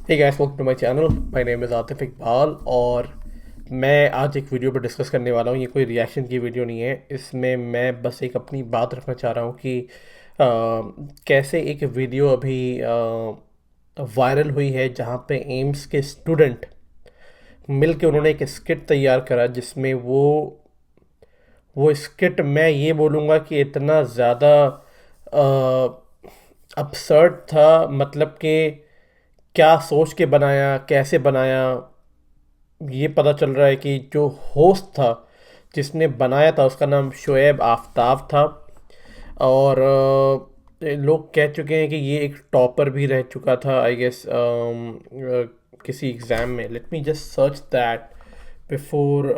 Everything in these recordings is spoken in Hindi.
Hey guys, welcome to my channel. My name is Atif Iqbal और मैं आज एक वीडियो पर डिस्कस करने वाला हूँ। ये कोई रिएक्शन की वीडियो नहीं है। इसमें मैं बस एक अपनी बात रखना चाह रहा हूँ कि कैसे एक वीडियो अभी वायरल हुई है जहाँ पे एम्स के स्टूडेंट मिल के उन्होंने एक स्किट तैयार करा जिसमें वो स्किट मैं ये बोलूँगा कि इतना ज़्यादा अपसर्ड था। मतलब कि क्या सोच के बनाया, कैसे बनाया, ये पता चल रहा है कि जो होस्ट था जिसने बनाया था उसका नाम शोएब आफ्ताब था। और लोग कह चुके हैं कि ये एक टॉपर भी रह चुका था आई गेस किसी एग्ज़ाम में। Let me just search that before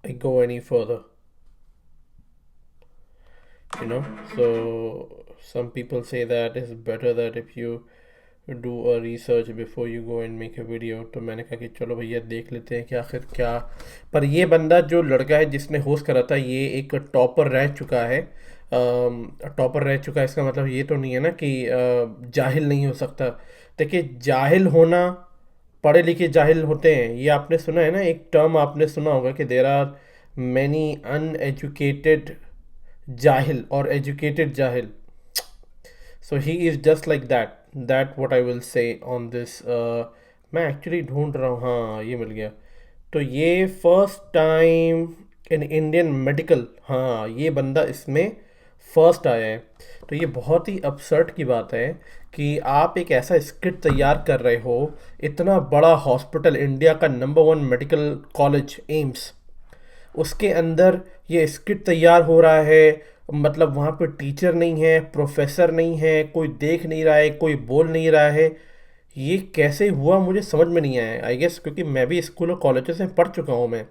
I go any further, you know. So some people say that it's better that if you do a research before you go and make a video। तो मैंने कहा कि चलो भैया देख लेते हैं कि आखिर क्या। पर ये बंदा जो लड़का है जिसने होस्ट करा था ये एक टॉपर रह चुका है। टॉपर रह चुका है इसका मतलब ये तो नहीं है ना कि जाहिल नहीं हो सकता। देखिए, जाहिल होना, पढ़े लिखे जाहिल होते हैं, ये आपने सुना है ना, एक टर्म आपने सुना होगा कि there are many uneducated jahil or educated jahil. So he is just like that what I will say on this। मैं एक्चुअली ढूंढ रहा हूँ, हाँ ये मिल गया। तो ये first time in Indian medical, हाँ ये बंदा इसमें फर्स्ट आया है। तो ये बहुत ही अपसर्ट की बात है कि आप एक ऐसा स्क्रिप्ट तैयार कर रहे हो, इतना बड़ा हॉस्पिटल, इंडिया का number one medical college AIIMS, उसके अंदर ये स्किट तैयार हो रहा है। मतलब वहाँ पे टीचर नहीं है, प्रोफेसर नहीं है, कोई देख नहीं रहा है, कोई बोल नहीं रहा है। ये कैसे हुआ मुझे समझ में नहीं आया आई गेस, क्योंकि मैं भी स्कूल और कॉलेज से पढ़ चुका हूँ। मैं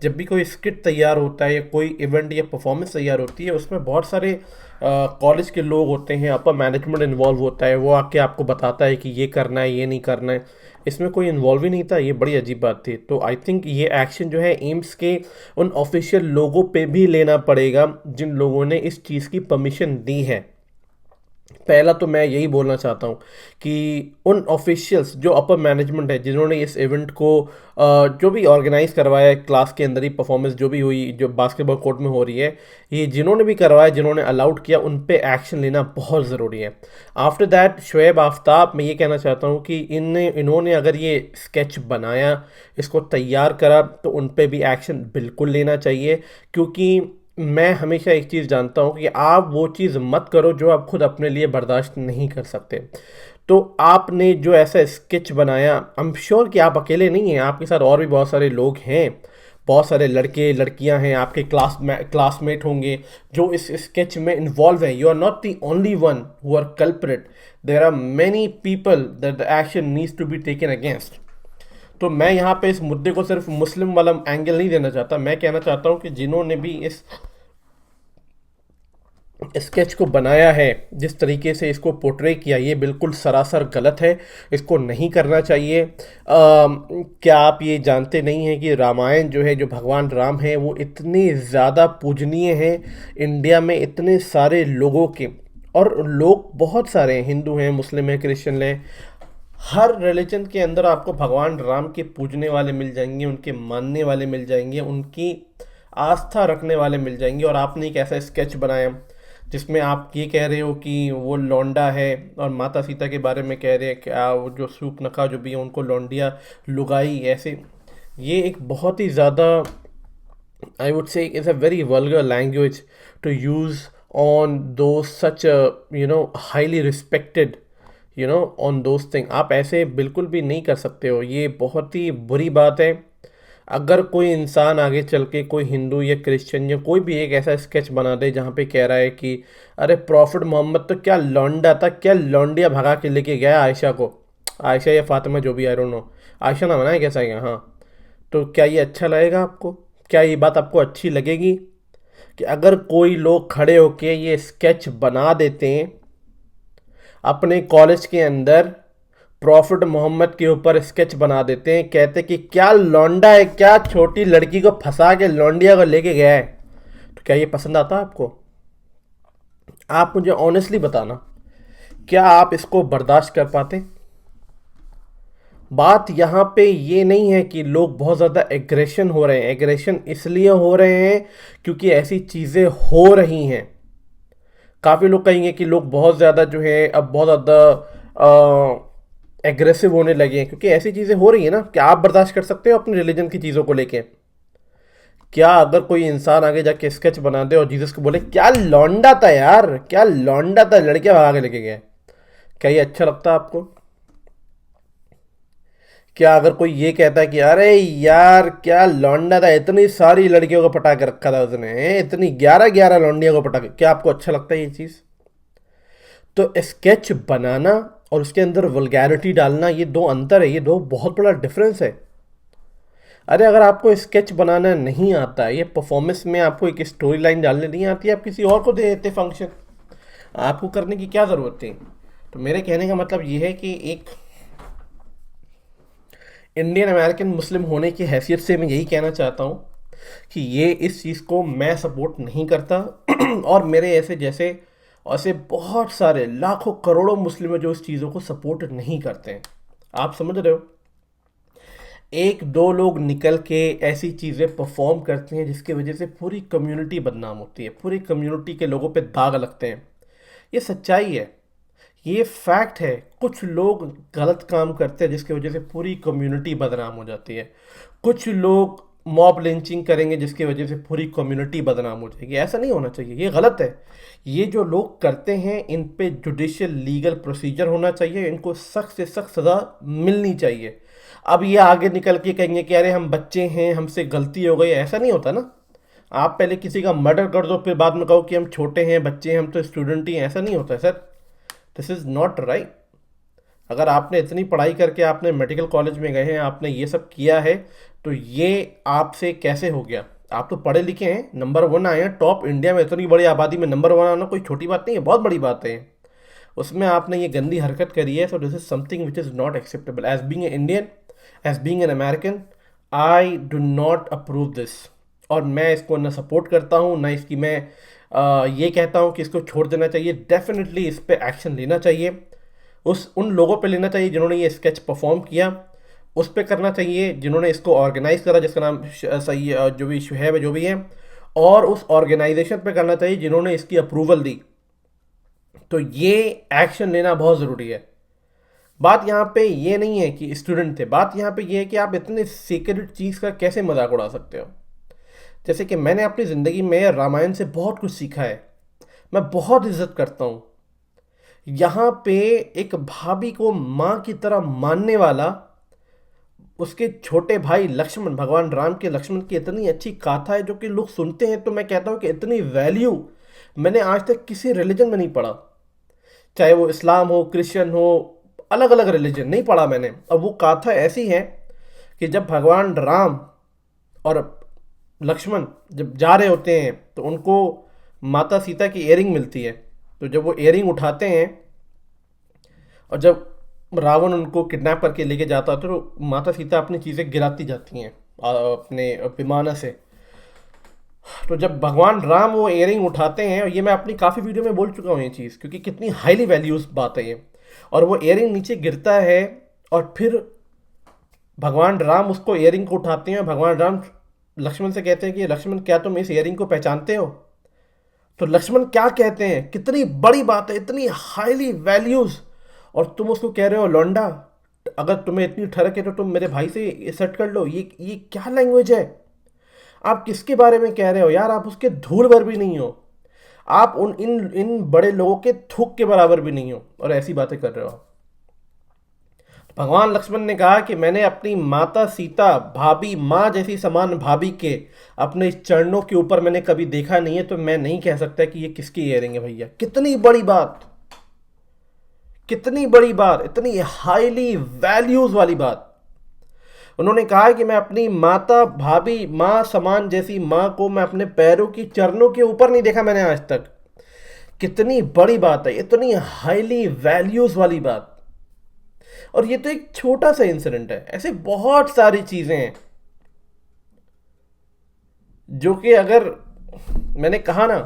जब भी कोई स्किट तैयार होता है या कोई इवेंट या परफॉर्मेंस तैयार होती है उसमें बहुत सारे कॉलेज के लोग होते हैं, अपर मैनेजमेंट इन्वॉल्व होता है, वो आके आपको बताता है कि ये करना है ये नहीं करना है। इसमें कोई इन्वॉल्व ही नहीं था, ये बड़ी अजीब बात थी। तो आई थिंक ये एक्शन जो है एम्स के उन ऑफिशियल लोगों पे भी लेना पड़ेगा जिन लोगों ने इस चीज़ की परमिशन दी है। पहला तो मैं यही बोलना चाहता हूँ कि उन ऑफिशियल्स जो अपर मैनेजमेंट है जिन्होंने इस इवेंट को जो भी ऑर्गेनाइज करवाया है, क्लास के अंदर ही परफॉर्मेंस जो भी हुई, जो बास्केटबॉल कोर्ट में हो रही है, ये जिन्होंने भी करवाया, जिन्होंने अलाउड किया, उन पे एक्शन लेना बहुत ज़रूरी है। आफ्टर दैट शोएब आफ्ताब, मैं ये कहना चाहता हूँ कि इन्होंने अगर ये स्केच बनाया, इसको तैयार करा, तो उन पे भी एक्शन बिल्कुल लेना चाहिए। क्योंकि मैं हमेशा एक चीज़ जानता हूँ कि आप वो चीज़ मत करो जो आप खुद अपने लिए बर्दाश्त नहीं कर सकते। तो आपने जो ऐसा स्केच बनाया, आई एम श्योर कि आप अकेले नहीं हैं, आपके साथ और भी बहुत सारे लोग हैं, बहुत सारे लड़के लड़कियां हैं, आपके क्लासमेट होंगे जो इस स्केच में इन्वॉल्व हैं। You are not the only one who are culprit, there are many people that the action needs to be taken against. तो मैं यहाँ पे इस मुद्दे को सिर्फ मुस्लिम वाला एंगल नहीं देना चाहता, मैं कहना चाहता हूँ कि जिन्होंने भी इस स्केच को बनाया है, जिस तरीके से इसको पोर्ट्रे किया, ये बिल्कुल सरासर गलत है, इसको नहीं करना चाहिए। क्या आप ये जानते नहीं हैं कि रामायण जो है, जो भगवान राम है, वो इतने ज़्यादा पूजनीय हैं इंडिया में, इतने सारे लोगों के, और लोग बहुत सारे हैं, हिंदू हैं, मुस्लिम हैं, क्रिश्चियन हैं, हर रिलीजन के अंदर आपको भगवान राम के पूजने वाले मिल जाएंगे, उनके मानने वाले मिल जाएंगे, उनकी आस्था रखने वाले मिल जाएंगे। और आपने एक ऐसा स्केच बनाया जिसमें आप ये कह रहे हो कि वो लौंडा है, और माता सीता के बारे में कह रहे हैं कि वो जो सूपनखा जो भी है उनको लौंडिया लुगाई ऐसे। ये एक बहुत ही ज़्यादा, I would say it's a very vulgar language to use on those such a highly respected on those thing। आप ऐसे बिल्कुल भी नहीं कर सकते हो, ये बहुत ही बुरी बात है। अगर कोई इंसान आगे चल के, कोई हिंदू या क्रिश्चियन या कोई भी एक ऐसा स्केच बना दे जहाँ पे कह रहा है कि अरे प्रॉफिट मोहम्मद तो क्या लौंडा था, क्या लौंडिया भगा के लेके गया आयशा को, आयशा या फातिमा जो भी, आई डोंट नो, आयशा नाम है ना कैसा है, हाँ। तो क्या ये अच्छा लगेगा आपको? क्या ये बात आपको अच्छी लगेगी कि अगर कोई लोग खड़े होके ये स्केच बना देते हैं अपने कॉलेज के अंदर, प्रॉफिट मोहम्मद के ऊपर स्केच बना देते हैं, कहते कि क्या लौंडा है, क्या छोटी लड़की को फंसा के लौंडिया को लेके गया है, तो क्या ये पसंद आता आपको? आप मुझे ऑनेस्टली बताना। क्या आप इसको बर्दाश्त कर पाते? बात यहाँ पे ये नहीं है कि लोग बहुत ज़्यादा एग्रेशन हो रहे हैं, एग्रेशन इसलिए हो रहे हैं क्योंकि ऐसी चीज़ें हो रही हैं। काफ़ी लोग कहेंगे कि लोग बहुत ज़्यादा जो है अब बहुत ज़्यादा एग्रेसिव होने लगे हैं क्योंकि ऐसी चीज़ें हो रही हैं ना। क्या आप बर्दाश्त कर सकते हो अपने रिलीजन की चीज़ों को लेके? क्या अगर कोई इंसान आगे जाके स्केच बना दे और जीसस को बोले क्या लौंडा था यार, क्या लौंडा था, लड़के भगा के लेके गए, क्या ये अच्छा लगता है आपको? क्या अगर कोई ये कहता है कि अरे यार क्या लौंडा था, इतनी सारी लड़कियों को पटा के रखा था उसने, इतनी 11 11 लौंडियों को पटा के, क्या आपको अच्छा लगता है ये चीज़? तो स्केच बनाना और उसके अंदर वल्गैरिटी डालना, ये दो अंतर है, ये दो बहुत बड़ा डिफरेंस है। अरे अगर आपको स्केच बनाना नहीं आता है, ये परफॉर्मेंस में आपको एक स्टोरी लाइन डालने नहीं आती है, आप किसी और को दे देते फंक्शन, आपको करने की क्या ज़रूरत थी? तो मेरे कहने का मतलब ये है कि एक इंडियन अमेरिकन मुस्लिम होने की हैसियत से मैं यही कहना चाहता हूँ कि ये इस चीज़ को मैं सपोर्ट नहीं करता और मेरे ऐसे जैसे ऐसे बहुत सारे लाखों करोड़ों मुस्लिम हैं जो इस चीज़ों को सपोर्ट नहीं करते हैं। आप समझ रहे हो? एक दो लोग निकल के ऐसी चीज़ें परफॉर्म करते हैं जिसकी वजह से पूरी कम्युनिटी बदनाम होती है, पूरी कम्युनिटी के लोगों पे दाग लगते हैं। ये सच्चाई है, ये फैक्ट है। कुछ लोग गलत काम करते हैं जिसकी वजह से पूरी कम्युनिटी बदनाम हो जाती है। कुछ लोग मॉब लिंचिंग करेंगे जिसकी वजह से पूरी कम्युनिटी बदनाम हो जाएगी। ऐसा नहीं होना चाहिए, ये गलत है। ये जो लोग करते हैं इन पे जुडिशियल लीगल प्रोसीजर होना चाहिए, इनको सख्त से सख्त सज़ा मिलनी चाहिए। अब ये आगे निकल के कहेंगे कि अरे हम बच्चे हैं, हमसे गलती हो गई, ऐसा नहीं होता ना। आप पहले किसी का मर्डर कर दो फिर बाद में कहो कि हम छोटे हैं, बच्चे हैं, हम तो स्टूडेंट ही हैं, ऐसा नहीं होता है sir. This is not right. अगर आपने इतनी पढ़ाई करके आपने मेडिकल कॉलेज में गए हैं, आपने ये सब किया है, तो ये आपसे कैसे हो गया? आप तो पढ़े लिखे हैं, नंबर वन आए हैं टॉप इंडिया में, इतनी बड़ी आबादी में नंबर वन आना कोई छोटी बात नहीं है, बहुत बड़ी बात है। उसमें आपने ये गंदी हरकत करी है, so this is something which is not acceptable as being a Indian, as being an American. I do not approve this. और मैं इसको ना सपोर्ट करता हूँ ना इसकी मैं ये कहता हूँ कि इसको छोड़ देना चाहिए। डेफिनेटली इस पर एक्शन लेना चाहिए, उस उन लोगों पे लेना चाहिए जिन्होंने ये स्केच परफॉर्म किया, उस पे करना चाहिए जिन्होंने इसको ऑर्गेनाइज करा, जिसका नाम सही जो भी शुहैब है जो भी है, और उस ऑर्गेनाइजेशन पे करना चाहिए जिन्होंने इसकी अप्रूवल दी। तो ये एक्शन लेना बहुत ज़रूरी है। बात यहाँ पे ये नहीं है कि स्टूडेंट थे, बात यहाँ पे ये है कि आप इतने सीक्रेट चीज़ का कैसे मजाक उड़ा सकते हो। जैसे कि मैंने अपनी ज़िंदगी में रामायण से बहुत कुछ सीखा है, मैं बहुत इज्जत करता हूँ। यहाँ पे एक भाभी को माँ की तरह मानने वाला, उसके छोटे भाई लक्ष्मण, भगवान राम के लक्ष्मण की इतनी अच्छी गाथा है जो कि लोग सुनते हैं, तो मैं कहता हूँ कि इतनी वैल्यू मैंने आज तक किसी रिलीजन में नहीं पढ़ा। चाहे वो इस्लाम हो, क्रिश्चियन हो, अलग अलग रिलीजन नहीं पढ़ा मैंने। और वो गाथा ऐसी है कि जब भगवान राम और लक्ष्मण जब जा रहे होते हैं तो उनको माता सीता की इयरिंग मिलती है। तो जब वो इयरिंग उठाते हैं और जब रावण उनको किडनैप करके लेके जाता है तो माता सीता अपनी चीज़ें गिराती जाती हैं अपने विमाना से। तो जब भगवान राम वो इयरिंग उठाते हैं, और ये मैं अपनी काफ़ी वीडियो में बोल चुका हूँ ये चीज़, क्योंकि कितनी हाईली वैल्यूज बात है ये, और वो इयरिंग नीचे गिरता है और फिर भगवान राम उसको इयरिंग को उठाते हैं और भगवान राम लक्ष्मण से कहते हैं कि लक्ष्मण क्या तुम इस इयरिंग को पहचानते हो? तो लक्ष्मण क्या कहते हैं, कितनी बड़ी बात है, इतनी हाईली वैल्यूज, और तुम उसको कह रहे हो लौंडा। अगर तुम्हें इतनी ठरक है तो तुम मेरे भाई से सेट कर लो। ये क्या लैंग्वेज है? आप किसके बारे में कह रहे हो यार? आप उसके धूल भर भी नहीं हो, आप उन इन इन बड़े लोगों के थूक के बराबर भी नहीं हो और ऐसी बातें कर रहे हो आप। भगवान लक्ष्मण ने कहा कि मैंने अपनी माता सीता, भाभी, माँ जैसी समान भाभी के अपने चरणों के ऊपर मैंने कभी देखा नहीं है, तो मैं नहीं कह सकता कि ये किसकी इयरिंग है। भैया कितनी बड़ी बात, कितनी बड़ी बात, इतनी हाईली वैल्यूज वाली बात। उन्होंने कहा कि मैं अपनी माता, भाभी, माँ समान जैसी माँ को मैं अपने पैरों की चरणों के ऊपर नहीं देखा मैंने आज तक। कितनी बड़ी बात है, इतनी हाईली वैल्यूज वाली बात। और ये तो एक छोटा सा इंसिडेंट है, ऐसे बहुत सारी चीजें हैं जो कि अगर मैंने कहा ना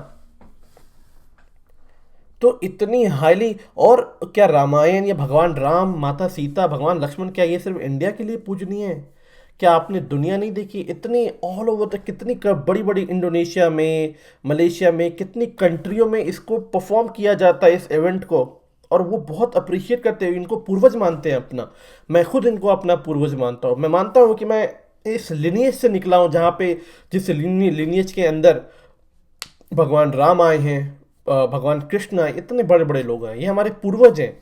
तो इतनी हाईली, और क्या रामायण या भगवान राम, माता सीता, भगवान लक्ष्मण, क्या ये सिर्फ इंडिया के लिए पूजनीय है? क्या आपने दुनिया नहीं देखी? इतनी ऑल ओवर द, कितनी बड़ी बड़ी इंडोनेशिया में, मलेशिया में, कितनी कंट्रियों में इसको परफॉर्म किया जाता है इस इवेंट को, और वो बहुत अप्रिशिएट करते हैं, इनको पूर्वज मानते हैं अपना। मैं खुद इनको अपना पूर्वज मानता हूँ। मैं मानता हूँ कि मैं इस लिनिएज से निकला हूँ, जहाँ पे जिस लिनिएज के अंदर भगवान राम आए हैं, भगवान कृष्ण आए, इतने बड़े बड़े लोग आए, ये हमारे पूर्वज हैं।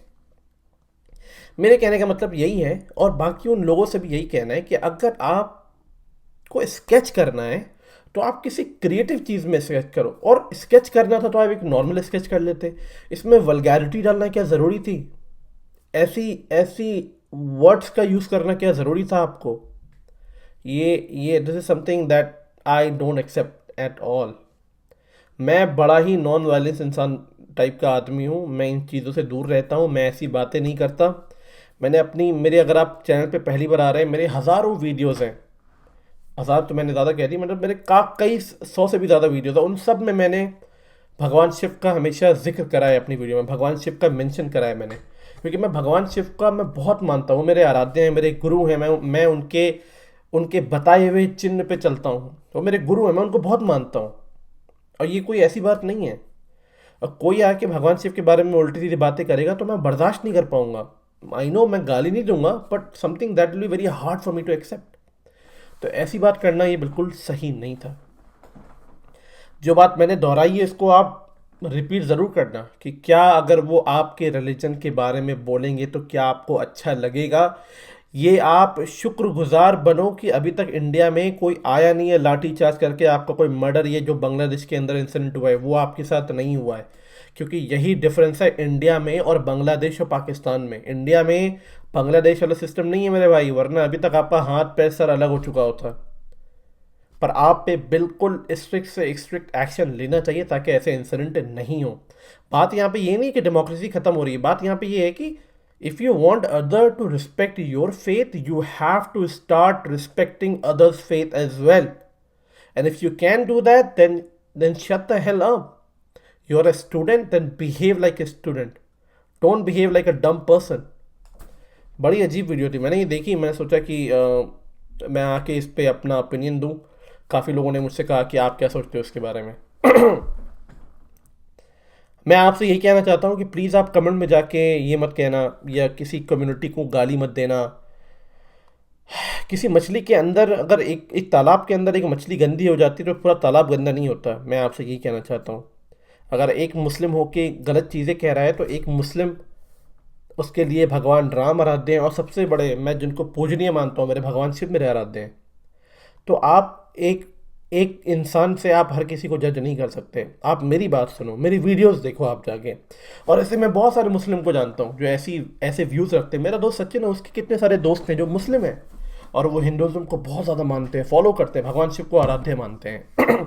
मेरे कहने का मतलब यही है, और बाकी उन लोगों से भी यही कहना है कि अगर आपको स्केच करना है तो आप किसी क्रिएटिव चीज़ में स्केच करो, और स्केच करना था तो आप एक नॉर्मल स्केच कर लेते। इसमें वल्गैरिटी डालना क्या ज़रूरी थी? ऐसी ऐसी वर्ड्स का यूज़ करना क्या ज़रूरी था आपको? ये this is something that I don't accept at all. मैं बड़ा ही नॉन वायलेंस इंसान टाइप का आदमी हूँ, मैं इन चीज़ों से दूर रहता हूँ, मैं ऐसी बातें नहीं करता। मैंने अपनी मेरे अगर आप चैनल पे पहली बार आ रहे हैं, मेरे हज़ारों वीडियोज़ हैं। हज़ार तो मैंने ज़्यादा कह दी, मतलब मेरे का कई 100 से भी ज़्यादा वीडियोज़ हैं। उन सब में मैंने भगवान शिव का हमेशा जिक्र करा है, अपनी वीडियो में भगवान शिव का मेंशन करा है मैंने, क्योंकि मैं भगवान शिव का मैं बहुत मानता हूँ। मेरे आराध्य हैं, मेरे गुरु हैं, मैं उनके उनके बताए हुए चिन्ह पे चलता हूँ। वो मेरे गुरु हैं, मैं उनको बहुत मानता हूँ। और ये कोई ऐसी बात नहीं है, और कोई आके भगवान शिव के बारे में उल्टी सीधी बातें करेगा तो मैं बर्दाश्त नहीं कर पाऊंगा। आई नो मैं गाली नहीं दूंगा, but something that will be very hard for me to accept. तो ऐसी बात करना ये बिल्कुल सही नहीं था। जो बात मैंने दोहराई है इसको आप रिपीट ज़रूर करना, कि क्या अगर वो आपके रिलीजन के बारे में बोलेंगे तो क्या आपको अच्छा लगेगा? ये आप शुक्रगुजार बनो कि अभी तक इंडिया में कोई आया नहीं है लाठी चार्ज करके आपका कोई मर्डर, ये जो बांग्लादेश के अंदर इंसिडेंट हुआ है वो आपके साथ नहीं हुआ है। क्योंकि यही डिफरेंस है इंडिया में और बांग्लादेश और पाकिस्तान में। इंडिया में बांग्लादेश वाला सिस्टम नहीं है मेरे भाई, वरना अभी तक आपका हाथ पैर सर अलग हो चुका होता। पर आप पे बिल्कुल स्ट्रिक्ट से स्ट्रिक्ट एक्शन लेना चाहिए ताकि ऐसे इंसिडेंट नहीं हो। बात यहाँ पे ये नहीं कि डेमोक्रेसी खत्म हो रही है, बात यहाँ पे ये है कि if you want other to respect your faith, you have to start respecting others faith as well. And if you can do that, then shut the hell up. You are a student, then behave like a student, don't behave like a dumb person. बड़ी अजीब वीडियो थी, मैंने ये देखी, मैंने सोचा कि मैं आके इस पे अपना ओपिनियन दूं। काफ़ी लोगों ने मुझसे कहा कि आप क्या सोचते हो इसके बारे में। मैं आपसे यही कहना चाहता हूँ कि प्लीज़ आप कमेंट में जाके ये मत कहना या किसी कम्युनिटी को गाली मत देना। किसी मछली के अंदर अगर एक एक तालाब के अंदर एक मछली गंदी हो जाती है तो पूरा तालाब गंदा नहीं होता। मैं आपसे यही कहना चाहता हूँ। अगर एक मुस्लिम होके गलत चीज़ें कह रहा है तो एक मुस्लिम, उसके लिए भगवान राम आराध्य हैं, और सबसे बड़े मैं जिनको पूजनीय मानता हूँ मेरे भगवान शिव मेरे आराध्य हैं। तो आप एक एक इंसान से आप हर किसी को जज नहीं कर सकते। आप मेरी बात सुनो, मेरी वीडियोस देखो आप जाके। और ऐसे मैं बहुत सारे मुस्लिम को जानता हूँ जो ऐसी ऐसे व्यूज़ रखते हैं। मेरा दोस्त सचिन है, उसके कितने सारे दोस्त हैं जो मुस्लिम हैं, और वो हिंदुज़म को बहुत ज़्यादा मानते हैं, फॉलो करते हैं, भगवान शिव को आराध्य मानते हैं।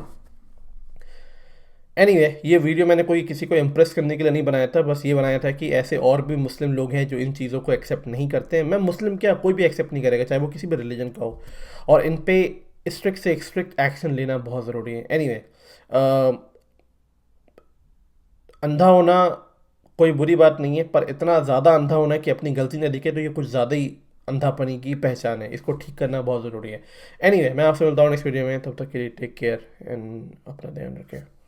एनीवे ये वीडियो मैंने कोई किसी को इम्प्रेस करने के लिए नहीं बनाया था, बस ये बनाया था कि ऐसे और भी मुस्लिम लोग हैं जो इन चीज़ों को एक्सेप्ट नहीं करते हैं। मैं मुस्लिम क्या, कोई भी एक्सेप्ट नहीं करेगा, चाहे वो किसी भी रिलीजन का हो, और इन पे स्ट्रिक्ट से स्ट्रिक्ट एक्शन लेना बहुत ज़रूरी है। एनीवे अंधा होना कोई बुरी बात नहीं है, पर इतना ज़्यादा अंधा होना कि अपनी गलती ना दिखे तो ये कुछ ज़्यादा ही अंधापनी की पहचान है। इसको ठीक करना बहुत ज़रूरी है। एनीवे मैं आपसे मिलता हूँ नेक्स्ट वीडियो में, तब तक के लिए टेक केयर एंड अपना ध्यान रखें।